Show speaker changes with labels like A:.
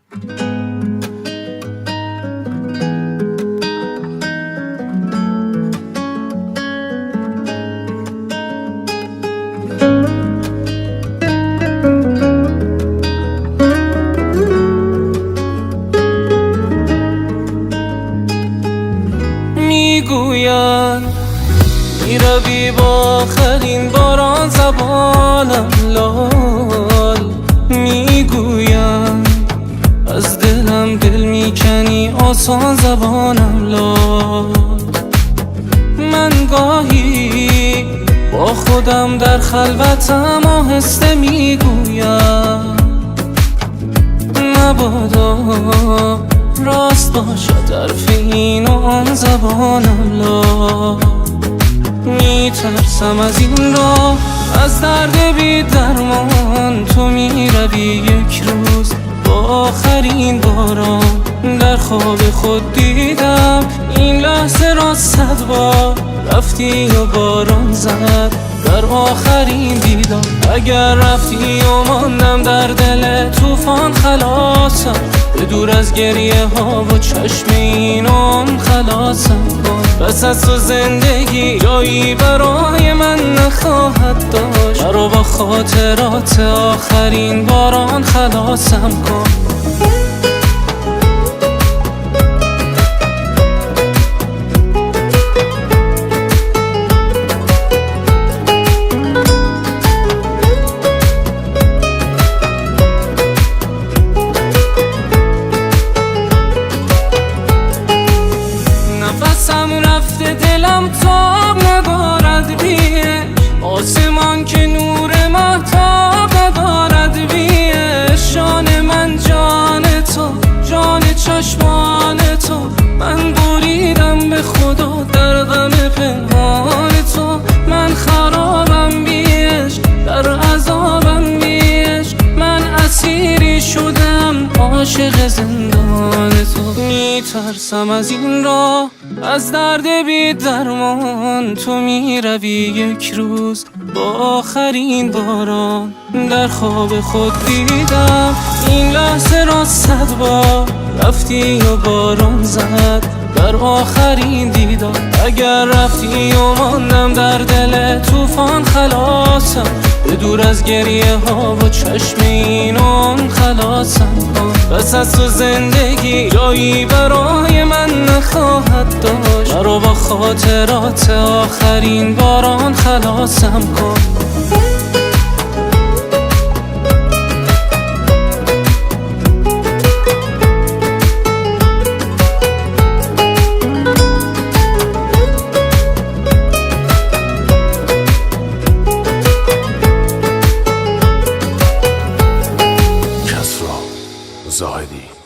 A: میگوین میروی با آخرین باران زبانم لال میگوین از دلم دل میکنی آسان زبانم لال من گاهی با خودم در خلوتم آهسته میگویم مبادا راست باشد حرف این و آن زبانم لا میترسم از این راه از درد بی درمان تو میروی یک روز با آخرین باران در خواب خود دیدم این لحظه را 100 بار رفتی و باران زد در آخرین دیدار اگر رفتی و ماندم در دل طوفان خلاصم به دور از گریه ها و چشم اینم خلاصم کن بس از تو زندگی جایی برای من نخواهد داشت مرا با خاطرات آخرین باران خلاصم کن نفسم رفته دلم تاب ندارد بیش آسمان که نور مهتاب ندارد بیش جان من جان تو جان چشمان تو من بریدم به خدا در غم پنهان تو من خرابم بیش در عذابم بیش من اسیری شدم عاشق زندان تو میترسم از این راه از درد بی درمان تو میروی یک روز با آخرین باران در خواب خود دیدم این لحظه را 100 بار رفتی و باران زد در آخرین دیدار اگر رفتی و ماندم در دل طوفان خلاصم به دور از گریه ها و چشم اینم خلاصم کن بس از تو زندگی جایی برای من نخواهد داشت مرا با خاطرات آخرین باران خلاصم کن
B: زاهدی